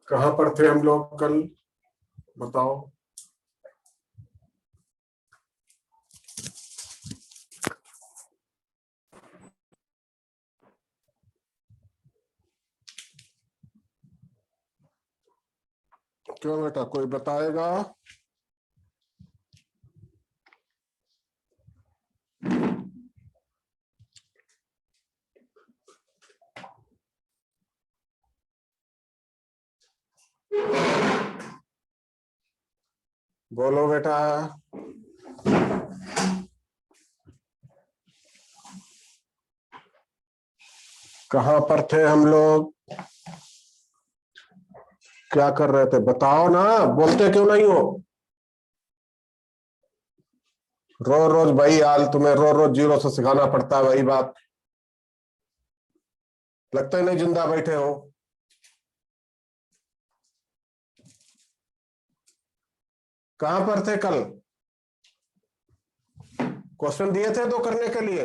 कहाँ पर थे हम लोग कल, बताओ। क्यों बेटा, कोई बताएगा? बोलो बेटा। कहाँ पर थे हम लोग, क्या कर रहे थे, बताओ ना, बोलते क्यों नहीं हो? रोज रोज वही हाल, तुम्हें रोज रोज जीरो से सिखाना पड़ता है वही बात। लगता ही नहीं जिंदा बैठे हो। कहाँ पर थे कल? क्वेश्चन दिए थे दो करने के लिए।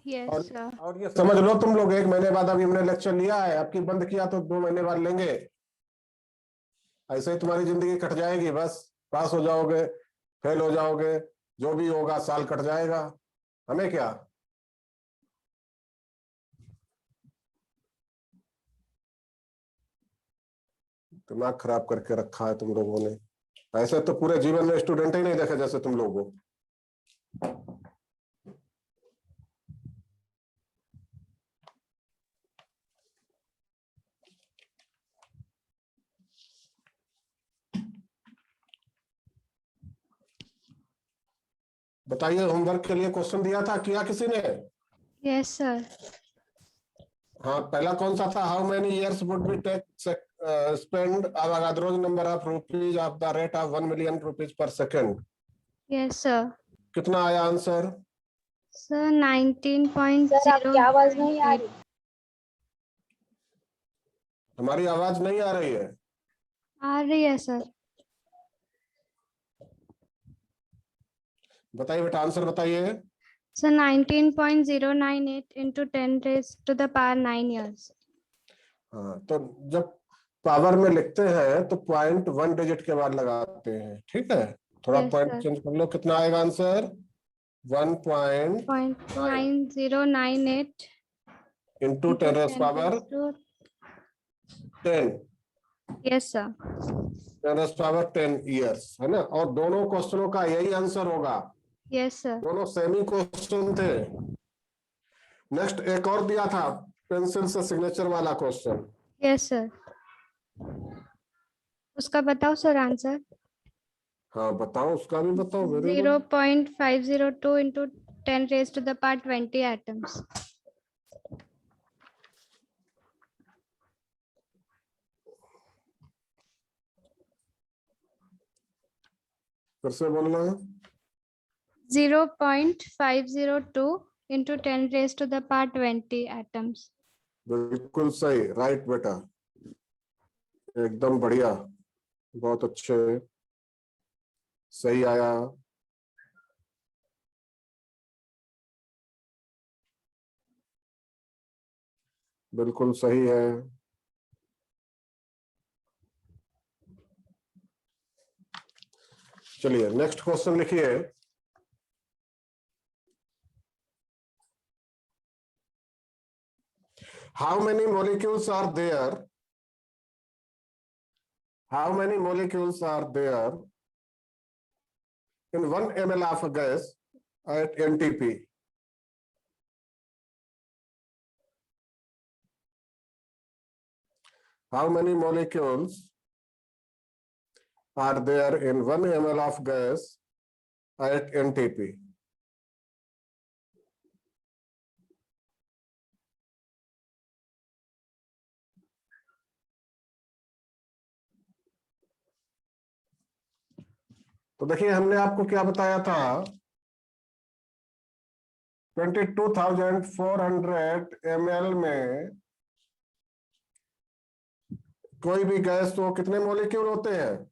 Yes sir. और ये समझ लो तुम लोग, 1 महीने बाद अभी हमने लेक्चर लिया है, आपकी बंद किया तो 2 महीने बाद लेंगे। ऐसे ही तुम्हारी जिंदगी कट जाएगी, बस पास हो जाओगे, फेल हो जाओगे, जो भी होगा साल कट जाएगा, हमें क्या। दिमाग खराब करके रखा है तुम लोगों ने। ऐसे तो पूरे जीवन में स्टूडेंट ही नहीं देखे जैसे तुम लोगों। बताइए, होमवर्क के लिए क्वेश्चन दिया था, किया किसी ने? Yes sir. हाँ, पहला कौन सा था? How many years would be take spend Avogadro's number of rupees of the rate of 1 million rupees per second? Yes sir. कितना आया आंसर? सर सर आपकी आवाज नहीं आ 19.098। रही। हमारी आवाज नहीं आ रही है? आ रही है सर। बताइए बेटा, आंसर बताइए। Sir 19.098 into 10 raised to the power 9 years। हाँ, तो जब पावर में लिखते हैं तो 0.1 डिजिट के बाद लगाते हैं, ठीक है? थोड़ा यस पॉइंट सर। चेंज कर लो, कितना आएगा answer? 1.9 .9098 into into 10 10 power raised to। 10, yes sir. 10 power 10 years, है ना? और दोनों क्वेश्चनों का यही आंसर होगा, यस सर। दोनों सेमी क्वेश्चन थे। नेक्स्ट एक और दिया था, पेंसिल से सिग्नेचर वाला क्वेश्चन। Yes sir. उसका बताओ सर आंसर। हाँ बताओ, उसका भी बताओ, very good. 0.502 into 10 raised to the power 20 atoms। फिर से बोलना। 0.502 into 10 raised to the power 20 atoms। बिल्कुल सही, राइट बेटा, एकदम बढ़िया, बहुत अच्छे, सही आया। बिल्कुल सही है। चलिए नेक्स्ट क्वेश्चन लिखिए। How many molecules are there? How many molecules are there in 1 ml of a gas at NTP? How many molecules are there in 1 ml of gas at NTP? तो देखिए, हमने आपको क्या बताया था, 22,400 ml में कोई भी गैस तो कितने मॉलिक्यूल होते हैं?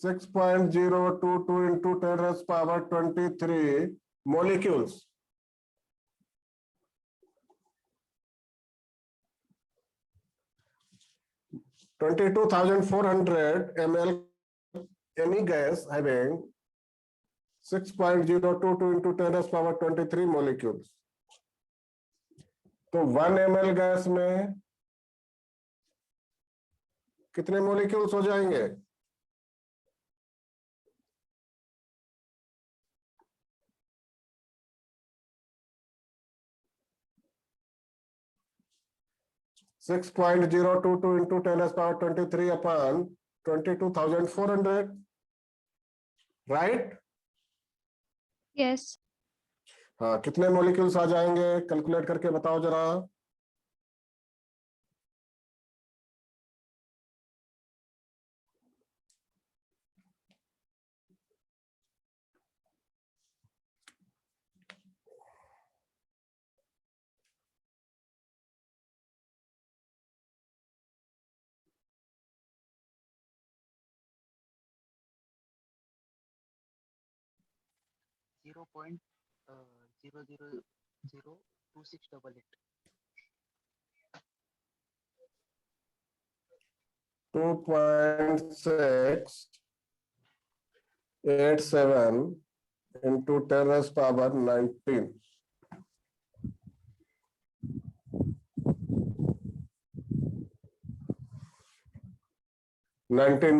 6.022 into 10⁻23 molecules। 22,400 ml any gas having 6.022 into 10 raised power 23 molecules. तो 1 ml गैस में कितने मोलिक्यूल्स हो जाएंगे? Six point zero two two into 10 raised power 23 upon 22,400, right? Yes. हाँ, कितने मोलिक्यूल्स आ जाएंगे कैलकुलेट करके बताओ जरा। Zero point 0.0002688. 2.687 into 10 raised power 19.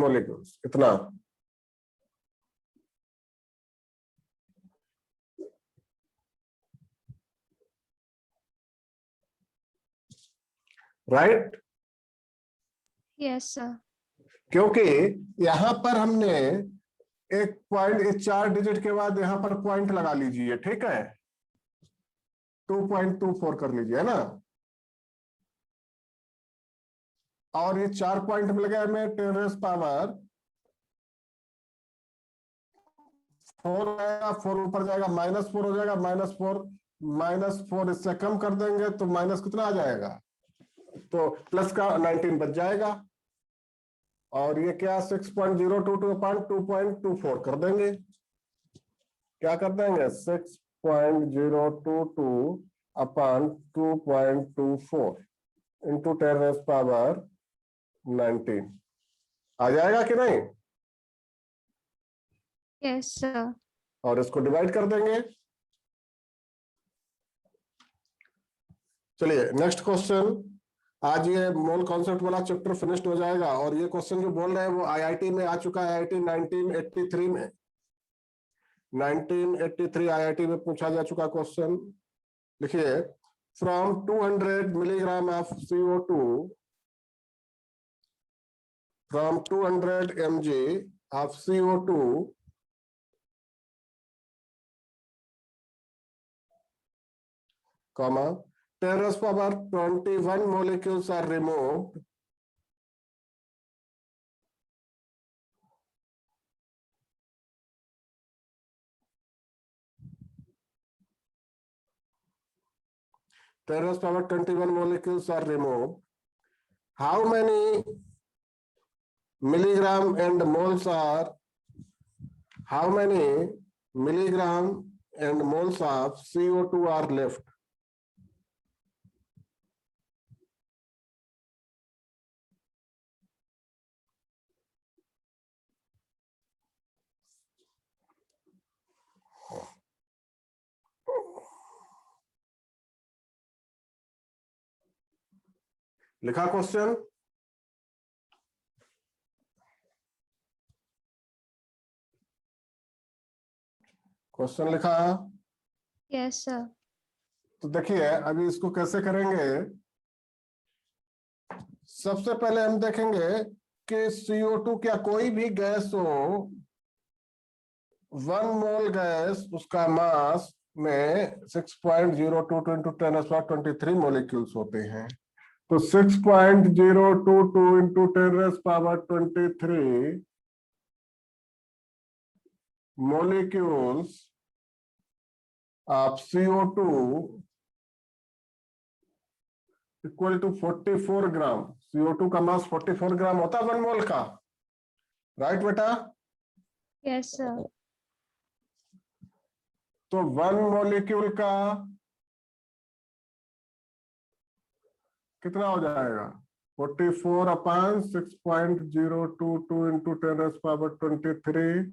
Molecules इतना। राइट? Yes, sir. क्योंकि यहां पर हमने एक पॉइंट, इस 4 डिजिट के बाद यहां पर पॉइंट लगा लीजिए, ठीक है? 2.24 कर लीजिए, है ना? और ये 4 पॉइंट मिल गया हमें 10 रेज़ पावर 4 आएगा, 4 ऊपर जाएगा, -4 हो जाएगा, -4 इससे कम कर देंगे तो माइनस कितना आ जाएगा? तो प्लस का 19 बच जाएगा। और ये क्या 6.022 अपॉन 2.24 कर देंगे। क्या कर देंगे? 6.022 अपॉन 2.24 इंटू 10 रेज़ पावर 19 आ जाएगा कि नहीं? Yes, sir. और इसको डिवाइड कर देंगे। चलिए नेक्स्ट क्वेश्चन। आज ये मोल कॉन्सेप्ट वाला चैप्टर फिनिश्ड हो जाएगा। और ये क्वेश्चन जो बोल रहे हैं वो आईआईटी में आ चुका है, आईआईटी 1983 में। 1983 आईआईटी में पूछा जा चुका क्वेश्चन। लिखिए, from 200 milligram of CO2, from 200 mg of CO2 comma 10 raised power 21 molecules are removed, ten raised power 21 molecules are removed. How many milligram and moles are? How many milligram and moles of CO2 are left? लिखा question? Question लिखा? Yes, sir. तो देखिए अभी इसको कैसे करेंगे। सबसे पहले हम देखेंगे कि CO2 क्या कोई भी गैस हो, 1 मोल गैस उसका मास में 6.022 into 10 raised power 23 मोलिक्यूल्स होते हैं। तो 6.022 into 10 raised power 23 molecules of CO2 equal to 44 gram. CO2 का मास 44 ग्राम होता है 1 मोल का। राइट बेटा? Yes, sir. तो 1 मोलिक्यूल का कितना हो जाएगा? 44 अपॉन 6.022 इंटू 10⁻23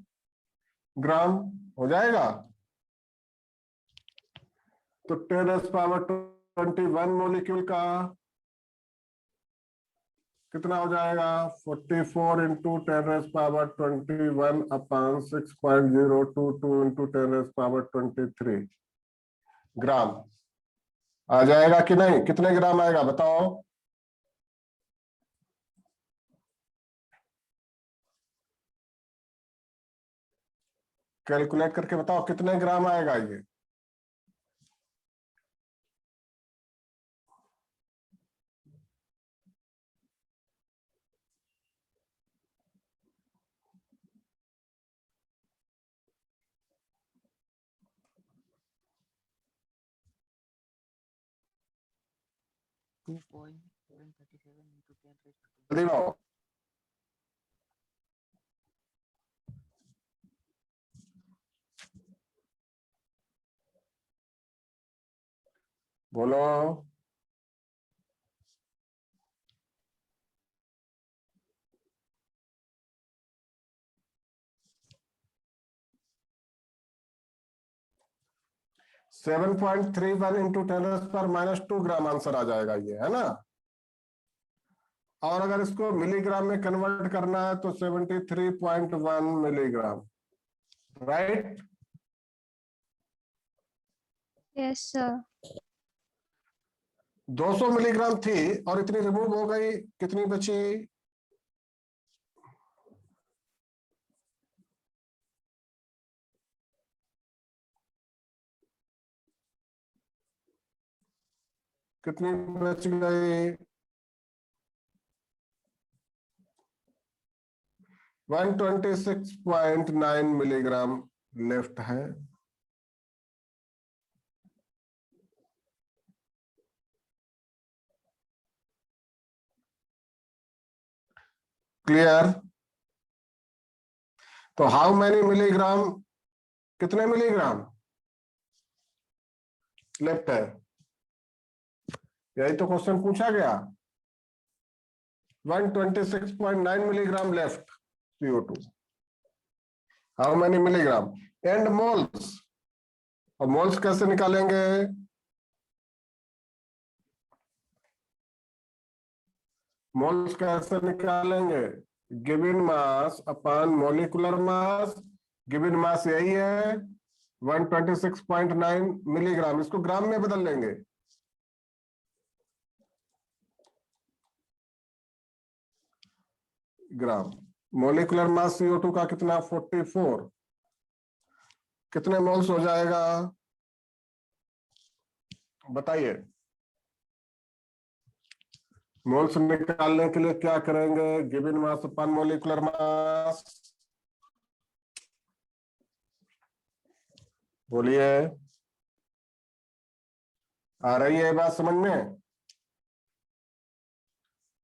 ग्राम हो जाएगा। तो 10⁻21 मोलिक्यूल का कितना हो जाएगा? 44 इंटू 10⁻21 अपॉन 6.022 इंटू 10⁻23 ग्राम आ जाएगा कि नहीं? कितने ग्राम आएगा बताओ? कैलकुलेट करके बताओ कितने ग्राम आएगा ये? Two point 737 into 10 raised to जल्दी बताओ। बोलो। (7.31 इंटू 10⁻⁻2 ग्राम आंसर आ जाएगा ये, है ना? और अगर इसको मिलीग्राम में कन्वर्ट करना है तो 73.1 milligram, right? Yes, sir. 200 milligram थी और इतनी रिमूव हो गई, कितनी बची? कितनी बच गई? 126.9 मिलीग्राम लेफ्ट है। क्लियर? तो हाउ मैनी मिलीग्राम, कितने मिलीग्राम लेफ्ट है? यही तो क्वेश्चन पूछा गया। 126.9 milligram left CO2। How many milligram and moles. और मोल्स कैसे निकालेंगे? मोल्स कैसे निकालेंगे? Given mass upon molecular mass. Given mass यही है 126.9 मिलीग्राम, इसको ग्राम में बदल लेंगे। ग्राम। मोलिकुलर मास CO2 का कितना? 44। कितने मोल्स हो जाएगा बताइए? मोल्स निकालने के लिए क्या करेंगे? Given mass upon molecular mass. बोलिए, आ रही है बात समझ में?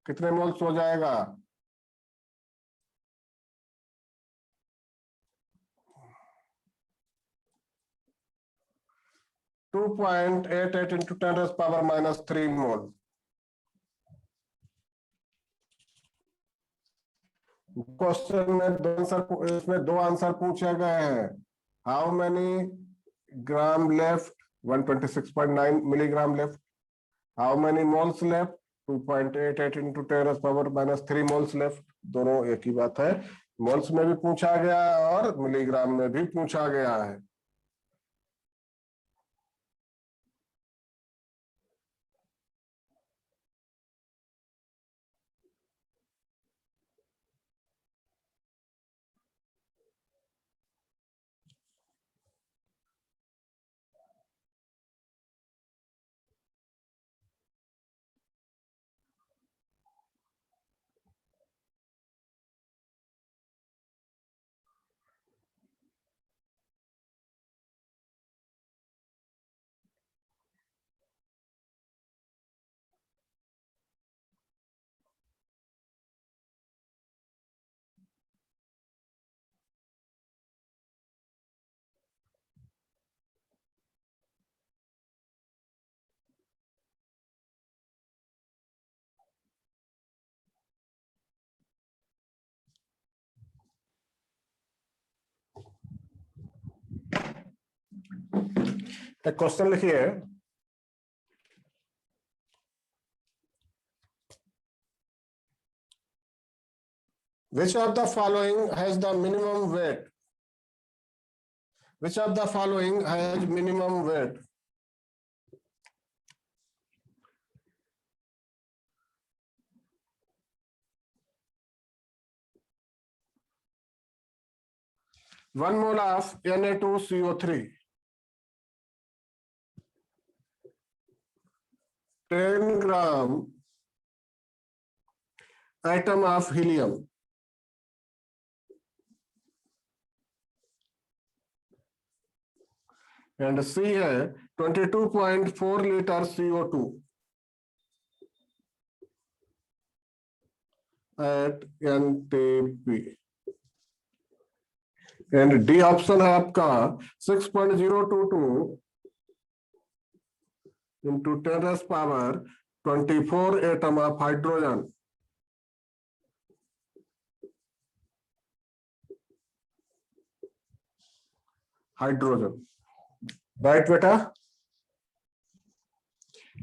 कितने मोल्स हो जाएगा? (2.88 इंटू 10⁻³ मोल। क्वेश्चन में दो आंसर, इसमें दो आंसर पूछे गए हैं। How many gram left? 126.9 milligram left. How many moles left? 2.88 into 10⁻³ moles left. दोनों एक ही बात है। मोल्स में भी पूछा गया और मिलीग्राम में भी पूछा गया है। एक क्वेश्चन लिखिए, which of the following has the minimum weight? Which of the following has minimum weight? One mole of Na2CO3, 10 gram atom of helium, and C है 22.4 liter CO2 at NTP, and D option है आपका 6.022 into 10 raised power 24 atom of hydrogen. Right बेटा,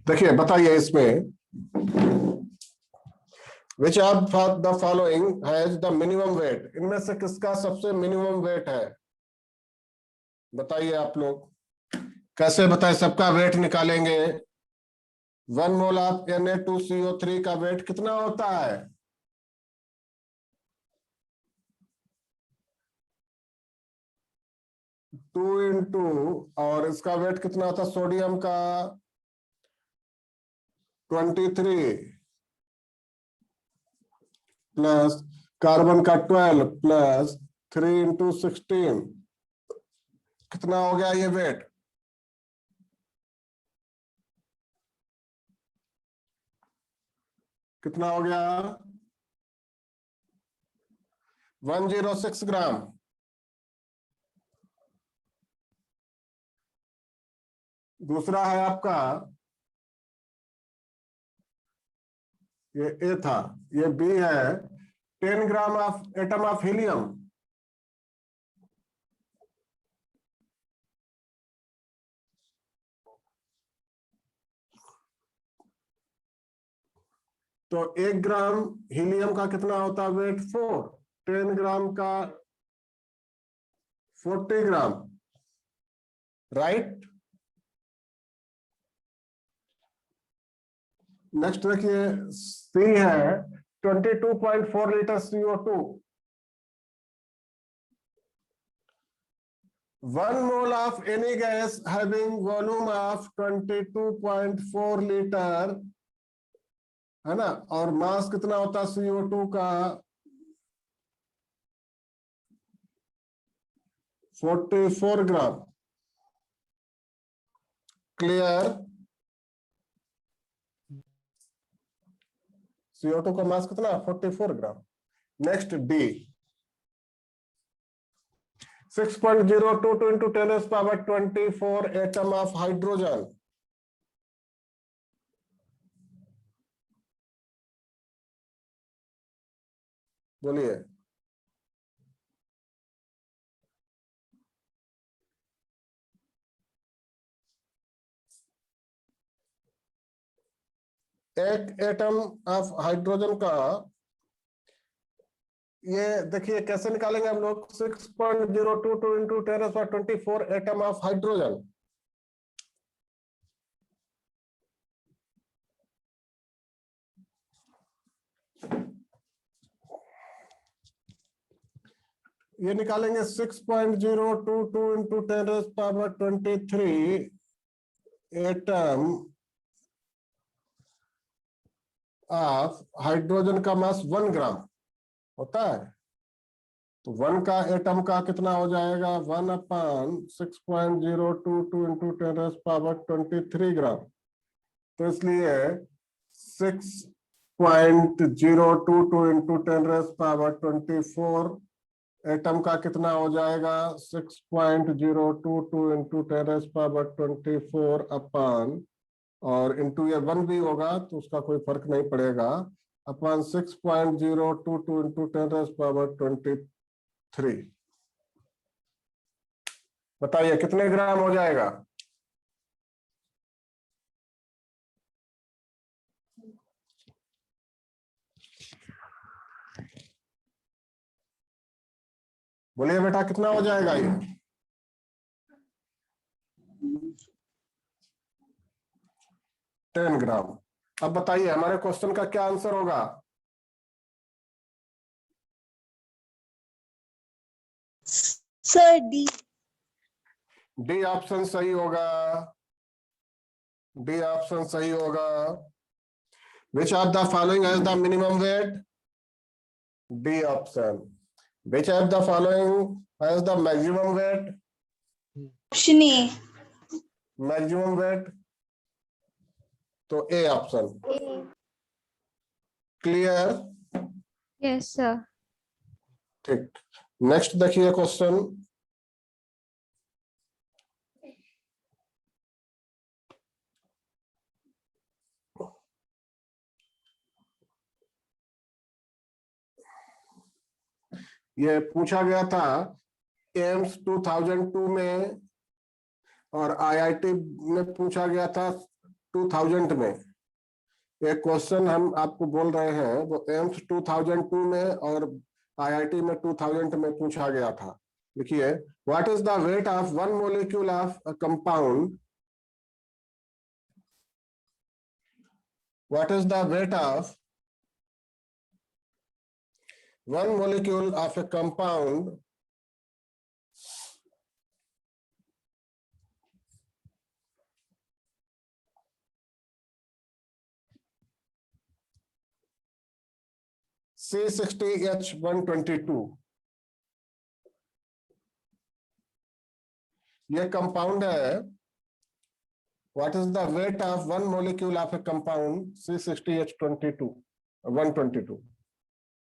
देखिए बताइए इसमें which of the following has the minimum weight, इनमें से किसका सबसे मिनिमम वेट है? बताइए आप लोग, कैसे बताएं? सबका वेट निकालेंगे। 1 मोल ऑफ Na2CO3 का वेट कितना होता है? 2 इंटू, और इसका वेट कितना होता है सोडियम का? 23 प्लस कार्बन का 12 प्लस 3 इंटू 16, कितना हो गया ये वेट? कितना हो गया? 106 ग्राम। दूसरा है आपका, ये ए था, ये बी है 10 gram of atom of helium. तो 1 ग्राम हीलियम का कितना होता है वेट? 4। 10 ग्राम का 40 ग्राम, राइट। नेक्स्ट देखिए, सी है 22.4 litre CO2। 1 mole of any gas having volume of 22.4 litre, है ना, और मास कितना होता है CO2 का? 44 ग्राम। क्लियर? CO2 का मास कितना? 44 gram. Next D, 6.022 into 10 raised power 24 atom of hydrogen। बोलिए। एक एटम ऑफ हाइड्रोजन का, ये देखिए कैसे निकालेंगे हम लोग? 6.022 into 10 raised power 24 atom of hydrogen. ये निकालेंगे 6.022 into 10 raised power 23 atom of hydrogen का मास 1 ग्राम होता है। तो 1 का एटम का कितना हो जाएगा? 1/6.022 into 10 raised power 23 ग्राम। तो इसलिए 6.022 into 10 raised power 24 एटम का कितना हो जाएगा? 6.022 into 10 raised power 24 अपन, और इंटू ये 1 भी होगा तो उसका कोई फर्क नहीं पड़ेगा, अपन 6.022 into 10 raised power 23। बताइए कितने ग्राम हो जाएगा? बोलिए बेटा कितना हो जाएगा ये? 10 ग्राम। अब बताइए हमारे क्वेश्चन का क्या आंसर होगा? Sir D. डी ऑप्शन सही होगा। डी ऑप्शन सही होगा। Which of the following has the minimum weight? D option. Which of the following has the maximum weight? Option A. Maximum weight तो A option. Clear? Yes, sir. ठीक। Next देखिए question. ये पूछा गया था AIIMS 2002 में और आईआईटी में पूछा गया था 2000 में। एक क्वेश्चन हम आपको बोल रहे हैं वो एम्स 2002 में और आईआईटी में 2000 में पूछा गया था। देखिए what is the wait of one molecule of a compound? What is the weight of one molecule of a compound C60H122? ये कंपाउंड है। What is the wait of one molecule of A compound C60H22 122?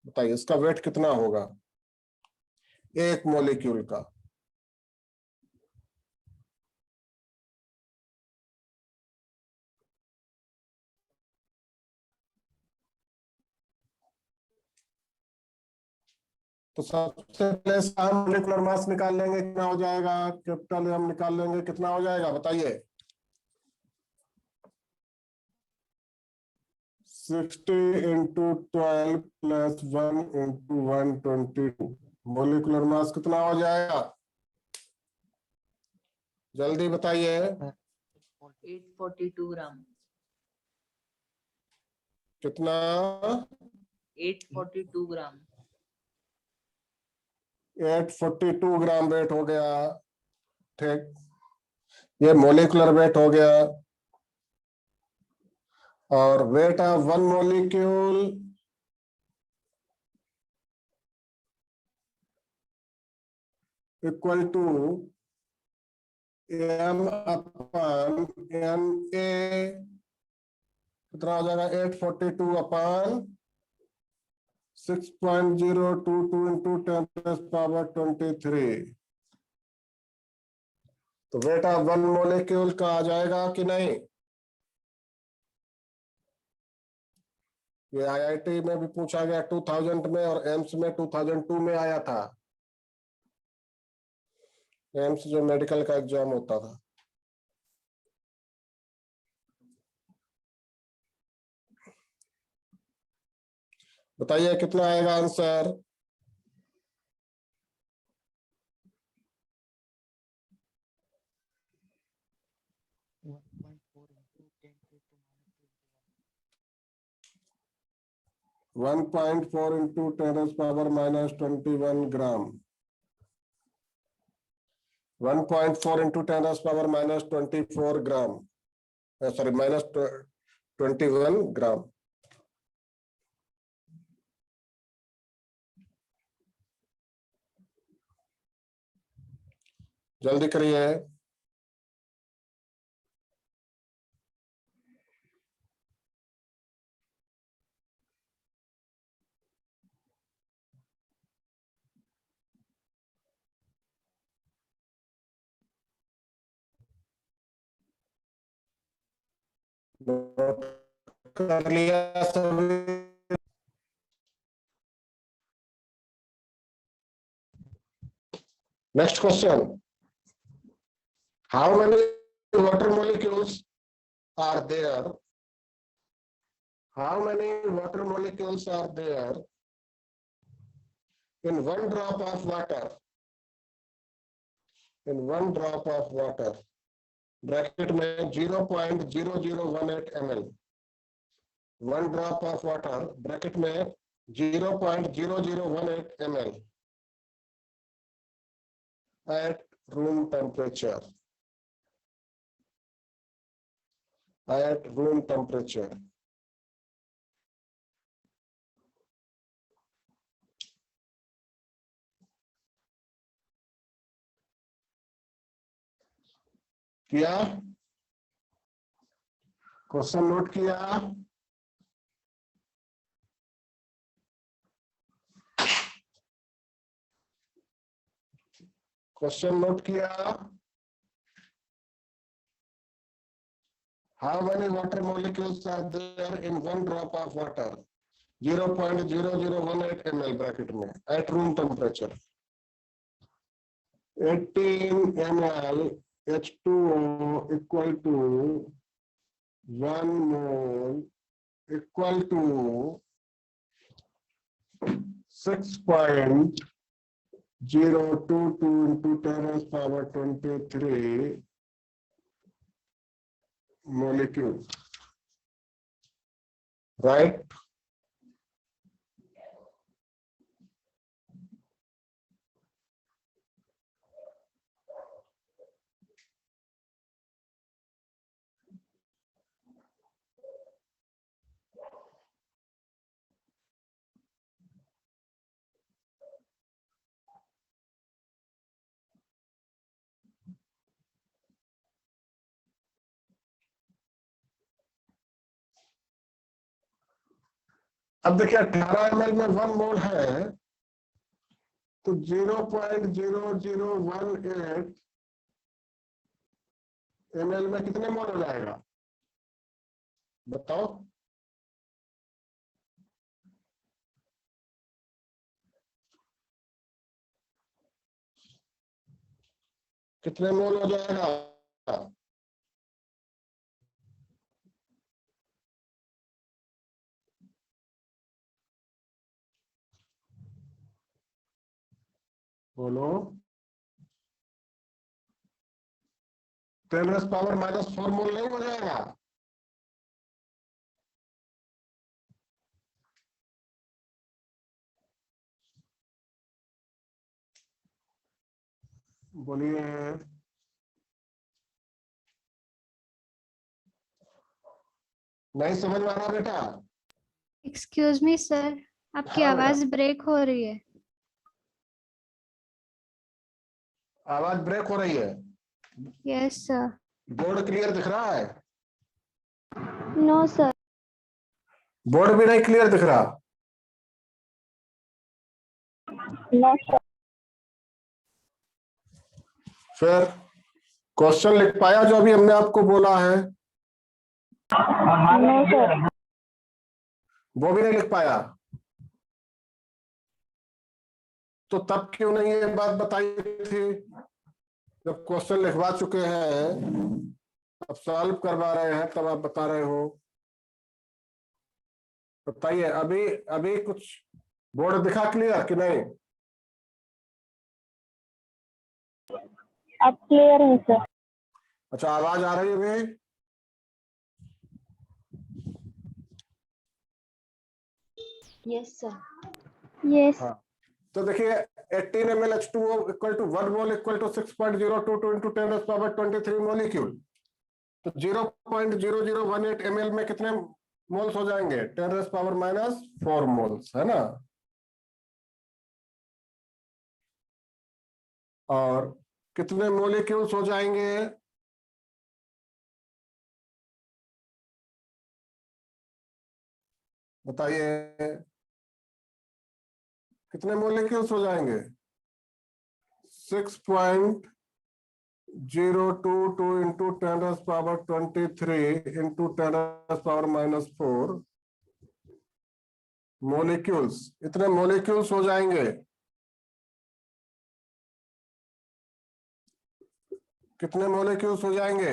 बताइए इसका wait कितना होगा एक molecule का? तो सबसे पहले हम मॉलिक्यूलर मास निकाल लेंगे, कितना हो जाएगा? कैपिटल हम निकाल लेंगे, कितना हो जाएगा बताइए? 60 into 12 plus 1 into 122 molecular mass कितना हो जाएगा? जल्दी बताइए। 842 ग्राम। कितना? 842 ग्राम। 842 ग्राम वेट हो गया। ठीक, ये मॉलिक्यूलर वेट हो गया। और weight of one molecule equal to m upon n a, कितना हो जाएगा? 842 अपन 6.022 इंटू 10⁻23। तो वेट ऑफ वन मॉलिक्यूल का आ जाएगा कि नहीं? ये आईआईटी में भी पूछा गया 2000 में और एम्स में 2002 में आया था। एम्स जो मेडिकल का एग्जाम होता था। बताइए कितना आएगा आंसर? वन 1.4 इंटू 10⁻⁻21 ग्राम। 1.4 इंटू 10⁻⁻24 ग्राम, सॉरी -21 ग्राम। जल्दी करिए। नोट कर लिया सभी? Next question, how many water molecules are there? How many water molecules are there in one drop of water? in 1 drop of water, bracket में 0.0018 ml, 1 drop of water, bracket में 0.0018 ml at room temperature. At room temperature. किया? Question note किया? Question note किया? How many water molecules are there in 1 drop of water? 0.0018 ml bracket में at room temperature. 18 ml H2O equal to 1 mole equal to 6.022 into 10 raised power 23 molecules, right? अब देखिए 18 ml में 1 मोल है तो 0.0018 ml में कितने मोल हो जाएगा बताओ? कितने मोल हो जाएगा? बोलो। 10 रेज़ पावर -4 मोल नहीं हो जाएगा? बोलिए। नहीं समझ में आ रहा बेटा? एक्सक्यूज मी सर, आपकी हाँ आवाज ब्रेक हो रही है। आवाज ब्रेक हो रही है। Yes sir. बोर्ड क्लियर दिख रहा है? No sir. बोर्ड भी नहीं क्लियर दिख रहा? No sir. फिर क्वेश्चन लिख पाया जो अभी हमने आपको बोला है? No sir. वो भी नहीं लिख पाया? तो तब क्यों नहीं ये बात बताई थी? जब क्वेश्चन लिखवा चुके हैं, अब सॉल्व करवा रहे हैं, तब आप बता रहे हो। बताइए। अभी अभी कुछ बोर्ड दिखा क्लियर कि नहीं? अब क्लियर है सर। अच्छा, आवाज आ रही है अभी? Yes sir. यस। हाँ, तो देखिए 18 ml H2O equal to 1 mole equal to 6.022 into 10 raised power 23 molecule. तो 0.0018 ml में कितने मोल्स हो जाएंगे? 10 रेज़ पावर -4 मोल्स, है ना? और कितने मोलिक्यूल्स हो जाएंगे? बताइए। कितने मोलिक्यूल्स हो जाएंगे? 6.022 into 10 raised power 23 into 10 raised power -4 molecules. इतने मोलिक्यूल्स हो जाएंगे। कितने मोलिक्यूल्स हो जाएंगे?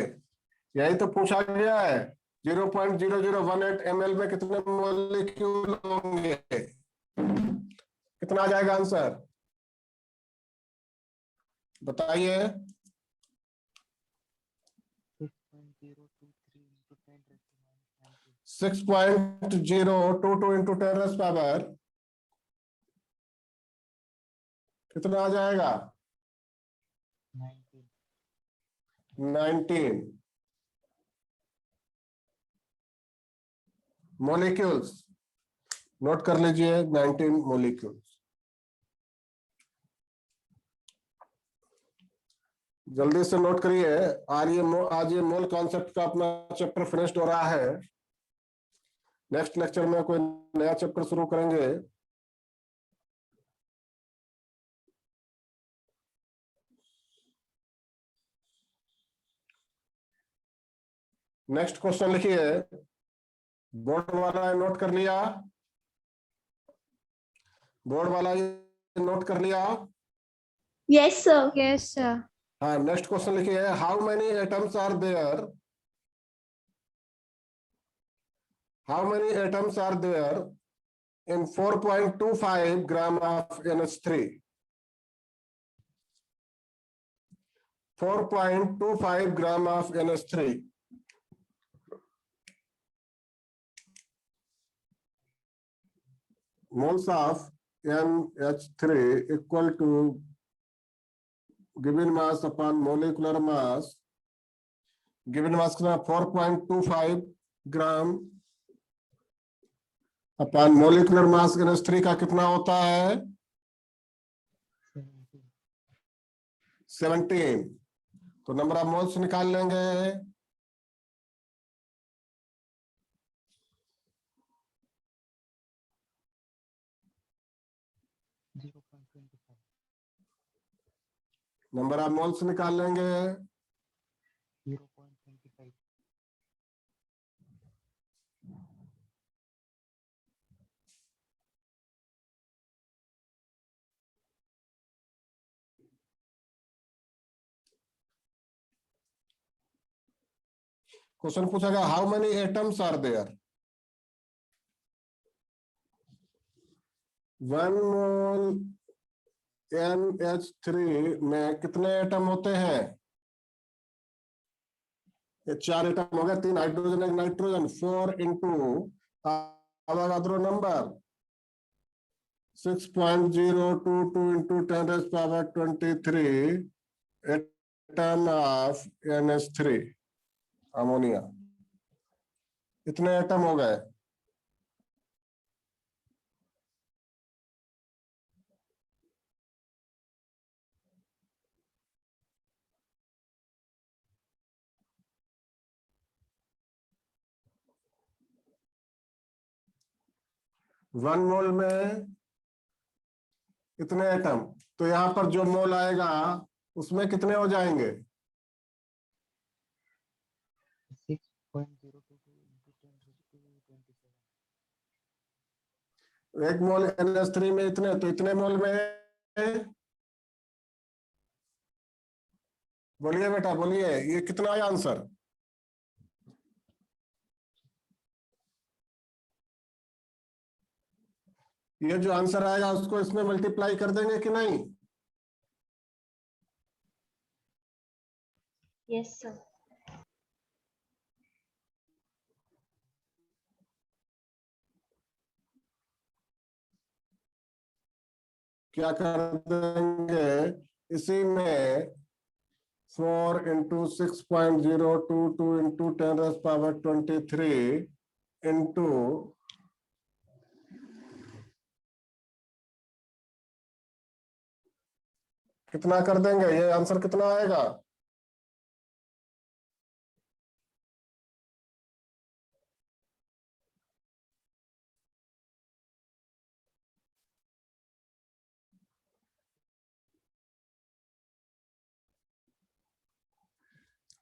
यही तो पूछा गया है। 0.0018 ml में कितने मोलिक्यूल होंगे? कितना आ जाएगा आंसर? बताइए। 6.023 into 10 raised to minus 19. 6.022 into 10 raised power कितना आ जाएगा? 19. 19 मोलिक्यूल्स। नोट कर लीजिए 19 मोलिक्यूल्स। जल्दी से नोट करिए। आज ये मोल कॉन्सेप्ट का अपना चैप्टर फिनिश्ड हो रहा है। नेक्स्ट लेक्चर में कोई नया चैप्टर शुरू करेंगे। नेक्स्ट क्वेश्चन लिखिए। बोर्ड वाला नोट कर लिया? बोर्ड वाला नोट कर लिया? Yes, sir. Yes, sir. हाँ, नेक्स्ट क्वेश्चन लिखिए। How many atoms are there? How many atoms are there in 4.25 gram of NH3? 4.25 gram of NH3. Moles of NH3 equal to given mass upon molecular mass. Given mass कितना? 4.25 gram upon molecular mass NH3 का कितना होता है? 17. 17। तो number of moles निकाल लेंगे। 0.25. Number of moles निकाल लेंगे। 0.25. क्वेश्चन पूछेगा how many atoms are there? 1 mole NH3 में कितने एटम होते हैं? ये 4 एटम हो गए, 3 hydrogen 1 nitrogen. 4 into Avogadro number 6.022 into 10 raised power 23 atom of NH3 ammonia. इतने एटम हो गए। वन मोल में इतने एटम, तो यहां पर जो मोल आएगा उसमें कितने हो जाएंगे? 6.022 into 10 raised to 27. एक मोल NH3 में इतने, तो इतने मोल में बोलिए बेटा, बोलिए, ये कितना है आंसर? ये जो आंसर आएगा उसको इसमें मल्टीप्लाई कर देंगे कि नहीं? Yes, sir. क्या कर देंगे? इसी में 4 into 6.022 into 10 raised power 23 into कितना कर देंगे? ये आंसर कितना आएगा?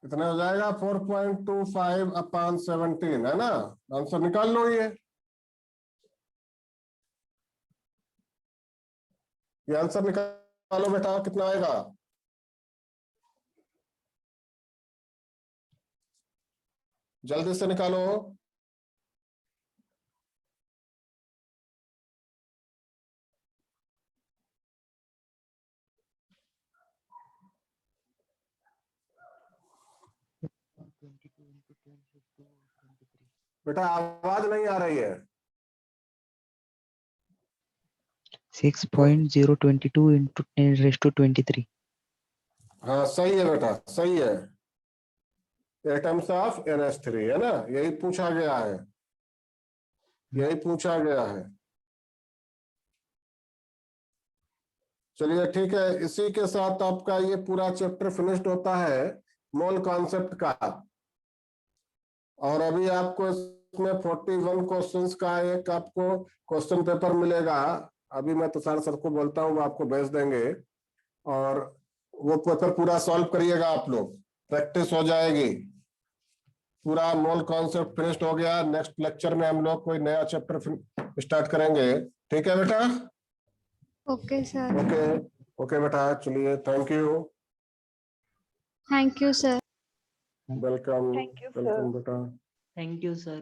इतना हो जाएगा 4.25 अपॉन 17, है ना? आंसर निकाल लो। ये आंसर निकालो बेटा, कितना आएगा? जल्दी से निकालो। बेटा आवाज नहीं आ रही है। 6.022 into 10 raised to 23. हाँ सही है बेटा, सही है। एटम्स ऑफ NH3 है ना, यही पूछा गया है, यही पूछा गया है। चलिए ठीक है, इसी के साथ आपका ये पूरा चैप्टर फिनिश्ड होता है मोल कॉन्सेप्ट का। और अभी आपको इसमें 41 क्वेश्चंस का एक आपको क्वेश्चन पेपर मिलेगा। अभी मैं तुषार सर को बोलता हूँ, वो आपको भेज देंगे और वो पेपर पूरा सॉल्व करिएगा आप लोग, प्रैक्टिस हो जाएगी। पूरा मोल कॉन्सेप्ट फिनिश्ड हो गया। नेक्स्ट लेक्चर में हम लोग कोई नया चैप्टर स्टार्ट करेंगे। ठीक है बेटा? Okay, sir. ओके ओके बेटा, चलिए, thank you, Thank you, sir. Welcome, Thank you, sir. Welcome बेटा। Thank you, sir.